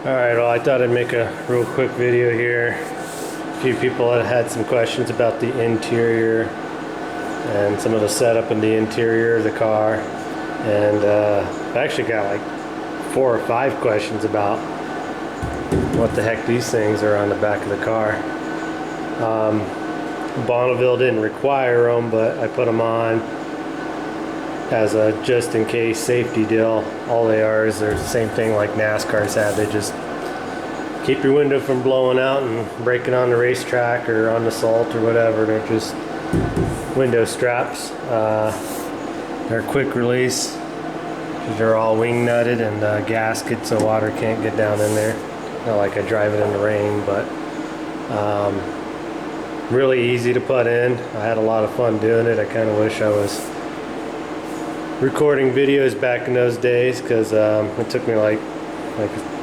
Alright, well, I thought I'd make a real quick video here. A few people had some questions about the interior and some of the setup in the interior of the car. And I actually got like 4 or 5 questions about what the heck these things are on the back of the car. Bonneville didn't require them, but I put them on as a just in case safety deal. All they are is they're the same thing like NASCARs have. They just keep your window from blowing out and breaking on the racetrack or on the salt or whatever. They're just window straps. They're quick release. They're all wing nutted and gasket so water can't get down in there. Not like I drive it in the rain, but really easy to put in. I had a lot of fun doing it. I kind of wish I was recording videos back in those days, because it took me like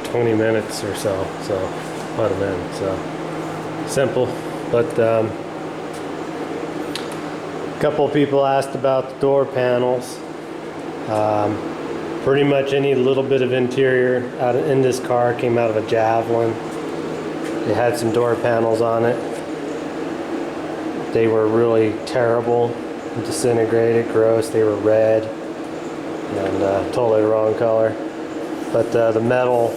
20 minutes or so put them in. So simple, but a couple of people asked about the door panels. Pretty much any little bit of interior out in this car came out of a Javelin. It had some door panels on it. They were really terrible, disintegrated, gross. They were red and totally the wrong color. But the metal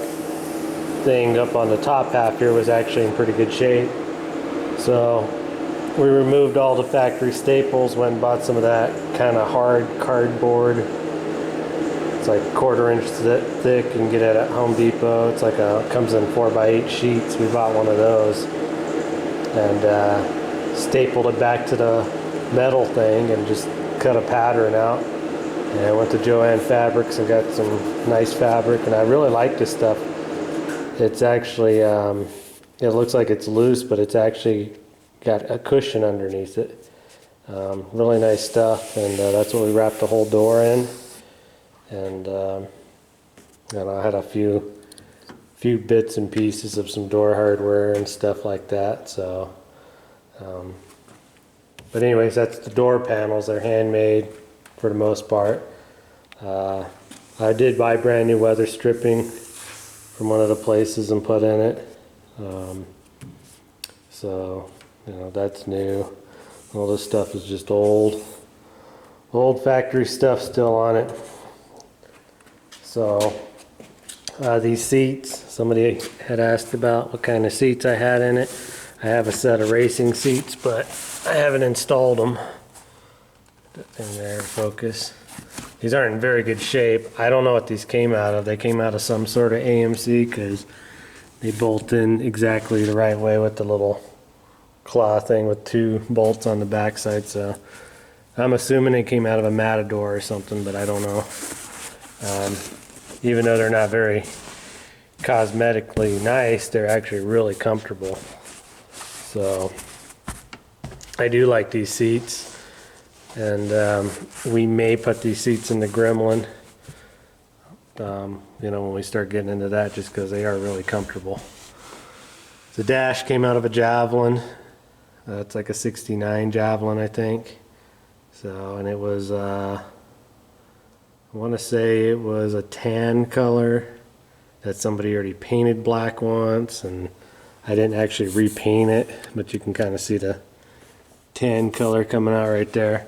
thing up on the top half here was actually in pretty good shape. So we removed all the factory staples, went and bought some of that kind of hard cardboard. It's like 1/4 inch thick. You can get it at Home Depot. It's like comes in 4x8 sheets. We bought one of those and stapled it back to the metal thing and just cut a pattern out. And I went to Joann Fabrics and got some nice fabric, and I really like this stuff. It's actually, it looks like it's loose, but it's actually got a cushion underneath it. Really nice stuff, and that's what we wrapped the whole door in. And I had a few bits and pieces of some door hardware and stuff like that. So, but anyways, that's the door panels. They're handmade for the most part. I did buy brand new weather stripping from one of the places and put in it. So, you know, that's new. All this stuff is just old factory stuff still on it. So, these seats, somebody had asked about what kind of seats I had in it. I have a set of racing seats, but I haven't installed them. In there, focus. These aren't in very good shape. I don't know what these came out of. They came out of some sort of AMC, because they bolt in exactly the right way with the little claw thing with 2 bolts on the backside. So I'm assuming they came out of a Matador or something, but I don't know. Even though they're not very cosmetically nice, they're actually really comfortable. So I do like these seats. And we may put these seats in the Gremlin, you know, when we start getting into that, just because they are really comfortable. The dash came out of a Javelin. It's like a 69 Javelin, I think. So, and it was, I want to say it was a tan color that somebody already painted black once, and I didn't actually repaint it, but you can kind of see the tan color coming out right there.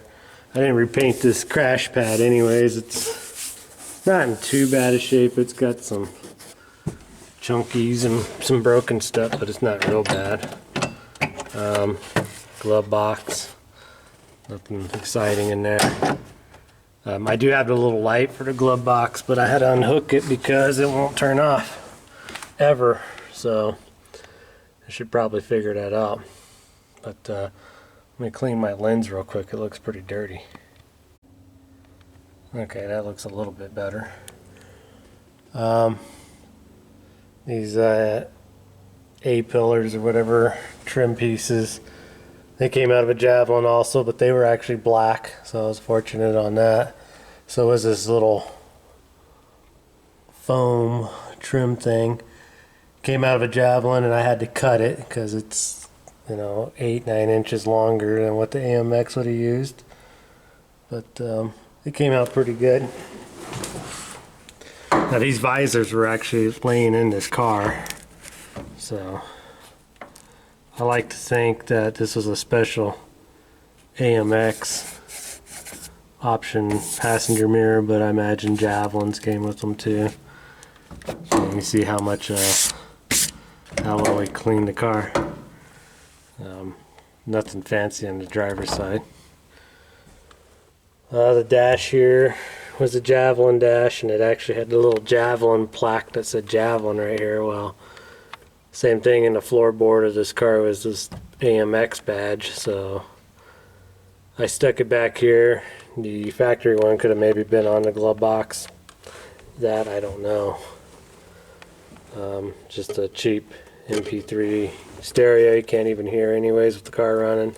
I didn't repaint this crash pad anyways. It's not in too bad a shape. It's got some chunkies and some broken stuff, but it's not real bad. Glove box. Nothing exciting in there. I do have the little light for the glove box, but I had to unhook it because it won't turn off ever. So I should probably figure that out. But let me clean my lens real quick. It looks pretty dirty. Okay, that looks a little bit better. These A-pillars or whatever trim pieces, they came out of a Javelin also, but they were actually black, so I was fortunate on that. So was this little foam trim thing. Came out of a Javelin, and I had to cut it because it's, you know, 8-9 inches longer than what the AMX would have used. But it came out pretty good. Now these visors were actually laying in this car, so I like to think that this was a special AMX option passenger mirror, but I imagine Javelins came with them too. So let me see how much, how well we cleaned the car. Nothing fancy on the driver's side. The dash here was a Javelin dash, and it actually had the little Javelin plaque that said Javelin right here. Well, same thing in the floorboard of this car was this AMX badge, so I stuck it back here. The factory one could have maybe been on the glove box. That I don't know. Just a cheap MP3 stereo you can't even hear anyways with the car running.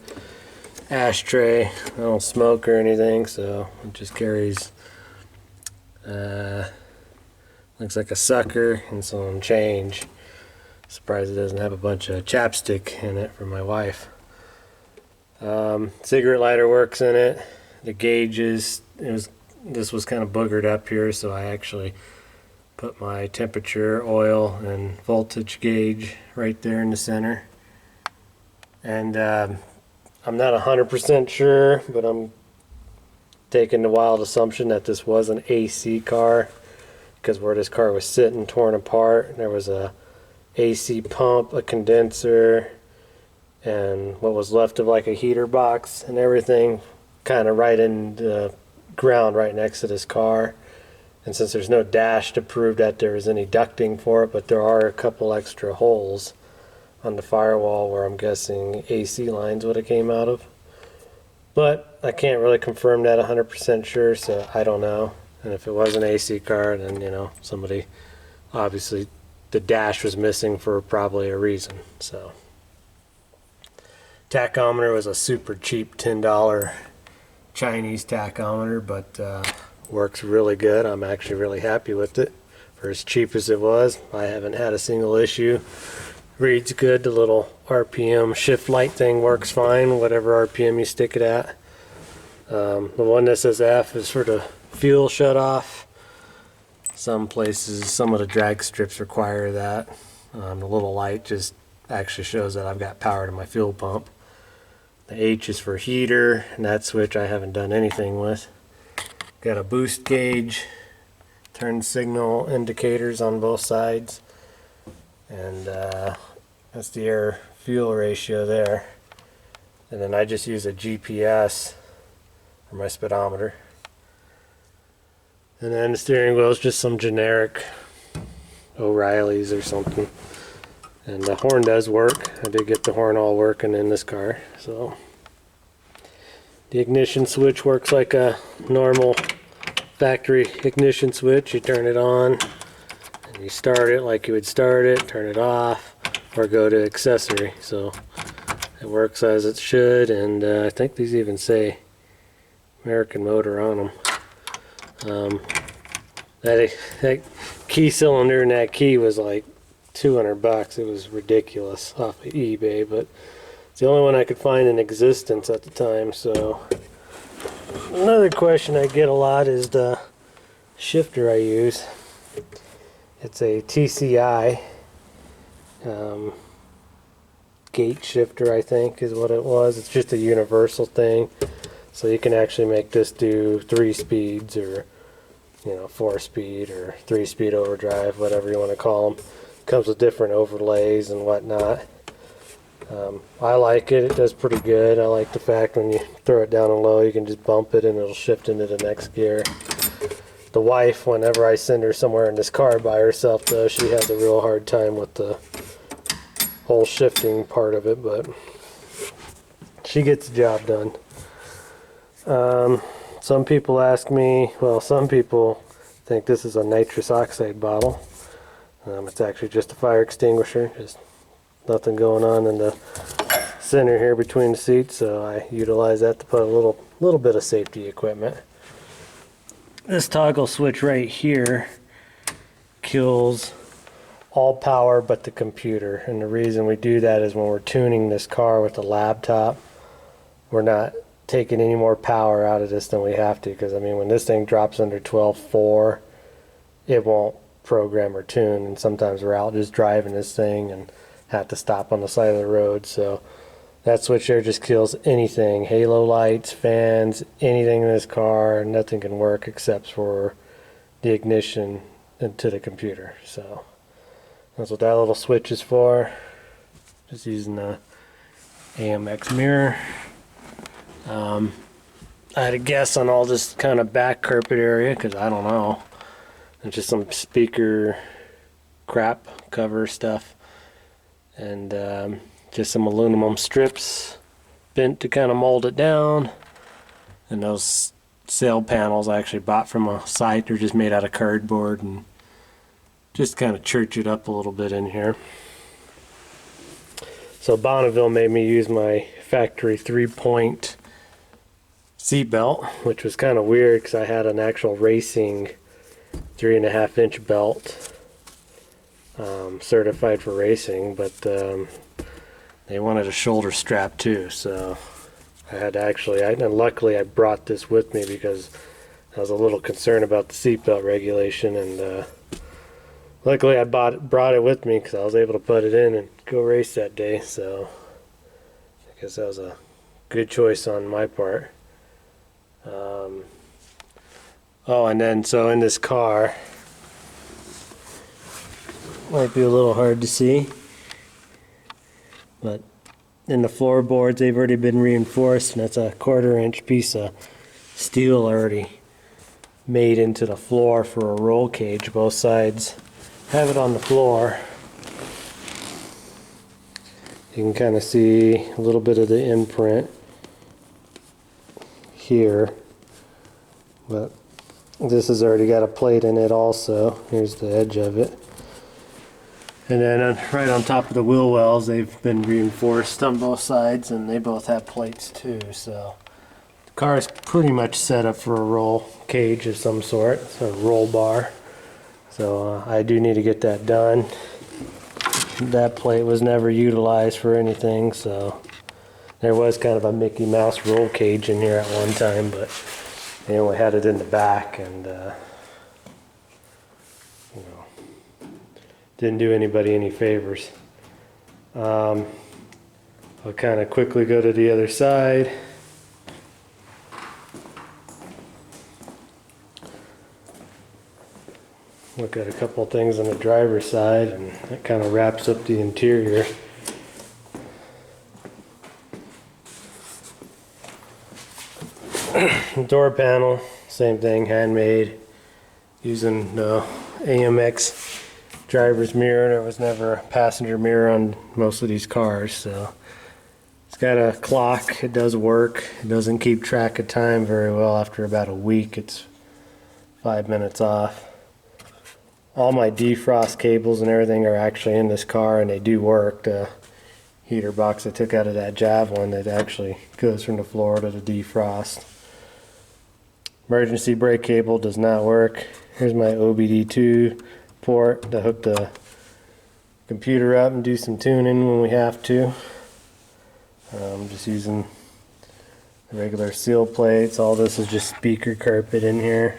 Ashtray. I don't smoke or anything, so it just carries looks like a sucker and some change. Surprised it doesn't have a bunch of chapstick in it for my wife. Cigarette lighter works in it. The gauges, this was kind of boogered up here, so I actually put my temperature, oil, and voltage gauge right there in the center. And I'm not 100% sure, but I'm taking the wild assumption that this was an AC car, because where this car was sitting torn apart, there was a AC pump, a condenser, and what was left of like a heater box and everything kind of right in the ground right next to this car. And since there's no dash to prove that there is any ducting for it, but there are a couple extra holes on the firewall where I'm guessing AC lines would have came out of. But I can't really confirm that 100% sure, so I don't know. And if it was an AC car, then, you know, somebody, obviously the dash was missing for probably a reason. So tachometer was a super cheap $10 Chinese tachometer, but works really good. I'm actually really happy with it. For as cheap as it was, I haven't had a single issue. Reads good. The little RPM shift light thing works fine, whatever RPM you stick it at. The one that says F is for the fuel shut off. Some places, some of the drag strips require that. The little light just actually shows that I've got power to my fuel pump. The H is for heater, and that switch I haven't done anything with. Got a boost gauge, turn signal indicators on both sides, and that's the air fuel ratio there. And then I just use a GPS for my speedometer. And then the steering wheel is just some generic O'Reilly's or something. And the horn does work. I did get the horn all working in this car. So the ignition switch works like a normal factory ignition switch. You turn it on and you start it like you would start it, turn it off, or go to accessory. So it works as it should, and I think these even say American Motor on them. That key cylinder and that key was like $200. It was ridiculous off of eBay, but it's the only one I could find in existence at the time. So another question I get a lot is the shifter I use. It's a TCI gate shifter, I think is what it was. It's just a universal thing, so you can actually make this do 3 speeds, or 4-speed, or 3-speed overdrive, whatever you want to call them. Comes with different overlays and whatnot. I like it. It does pretty good. I like the fact when you throw it down and low, you can just bump it and it'll shift into the next gear. The wife, whenever I send her somewhere in this car by herself, though, she has a real hard time with the whole shifting part of it, but she gets the job done. Some people ask me, well, some people think this is a nitrous oxide bottle. It's actually just a fire extinguisher, just nothing going on in the center here between the seats, so I utilize that to put a little bit of safety equipment. This toggle switch right here kills all power but the computer, and the reason we do that is when we're tuning this car with the laptop, we're not taking any more power out of this than we have to, because I mean, when this thing drops under 12.4, it won't program or tune, and sometimes we're out just driving this thing and have to stop on the side of the road. So that switch there just kills anything, halo lights, fans, anything in this car. Nothing can work except for the ignition into the computer. So that's what that little switch is for. Just using the AMX mirror. I had a guess on all this kind of back carpet area because I don't know. It's just some speaker crap cover stuff, and just some aluminum strips bent to kind of mold it down. And those sail panels I actually bought from a site. They're just made out of cardboard, and just kind of church it up a little bit in here. So Bonneville made me use my factory 3-point seat belt, which was kind of weird because I had an actual racing 3.5-inch belt, certified for racing, but they wanted a shoulder strap too, so I had to actually, and luckily I brought this with me because I was a little concerned about the seatbelt regulation, and luckily I brought it with me because I was able to put it in and go race that day. So I guess that was a good choice on my part. Oh, and then so in this car, might be a little hard to see, but in the floorboards they've already been reinforced, and that's a 1/4-inch piece of steel already made into the floor for a roll cage. Both sides have it on the floor. You can kind of see a little bit of the imprint here, but this has already got a plate in it also. Here's the edge of it. And then right on top of the wheel wells, they've been reinforced on both sides, and they both have plates too. So the car is pretty much set up for a roll cage of some sort, a roll bar. So I do need to get that done. That plate was never utilized for anything, so there was kind of a Mickey Mouse roll cage in here at one time, but they only had it in the back, and didn't do anybody any favors. I'll kind of quickly go to the other side. Look at a couple things on the driver's side, and that kind of wraps up the interior. Door panel, same thing, handmade, using the AMX driver's mirror. There was never a passenger mirror on most of these cars, so it's got a clock. It does work. It doesn't keep track of time very well. After about a week, it's 5 minutes off. All my defrost cables and everything are actually in this car, and they do work. The heater box I took out of that Javelin, that actually goes from the floor to the defrost. Emergency brake cable does not work. Here's my OBD2 port to hook the computer up and do some tuning when we have to. I'm just using the regular seal plates. All this is just speaker carpet in here.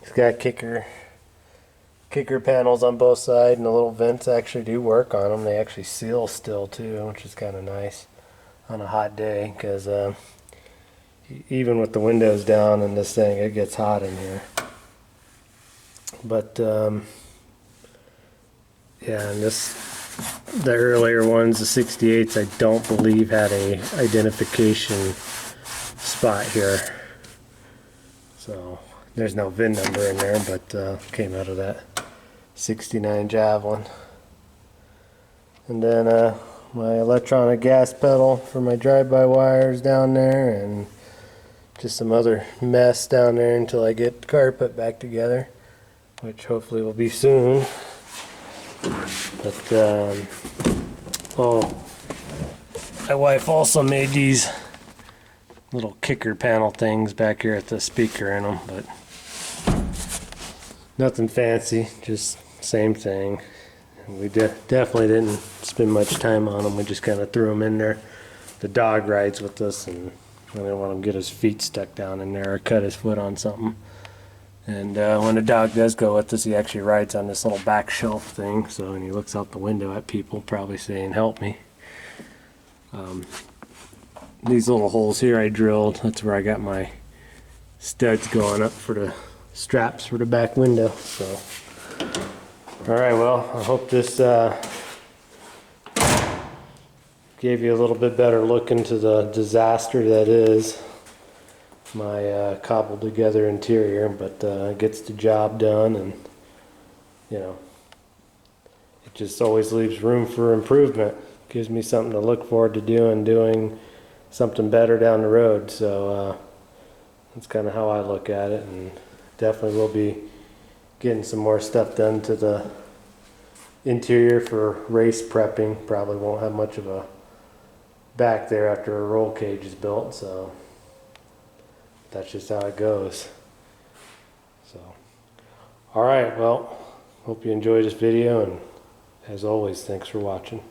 It's got kicker panels on both sides, and the little vents actually do work on them. They actually seal still too, which is kind of nice on a hot day, because even with the windows down and this thing, it gets hot in here. But yeah, and the earlier ones, the 68s, I don't believe had a identification spot here, so there's no VIN number in there, but came out of that 69 Javelin. And then my electronic gas pedal for my drive-by wires down there, and just some other mess down there until I get the car put back together, which hopefully will be soon. But oh, my wife also made these little kicker panel things back here at the speaker in them, but nothing fancy, just same thing. And we definitely didn't spend much time on them. We just kind of threw them in there. The dog rides with us, and I didn't want him to get his feet stuck down in there or cut his foot on something. And when the dog does go with us, he actually rides on this little back shelf thing. So, and he looks out the window at people, probably saying, "Help me." These little holes here I drilled, that's where I got my studs going up for the straps for the back window. So, alright, well, I hope this gave you a little bit better look into the disaster that is my cobbled together interior, but it gets the job done, and you know, it just always leaves room for improvement. Gives me something to look forward to doing something better down the road. So that's kind of how I look at it, and definitely will be getting some more stuff done to the interior for race prepping. Probably won't have much of a back there after a roll cage is built, so that's just how it goes. So, alright, well, hope you enjoyed this video, and as always, thanks for watching.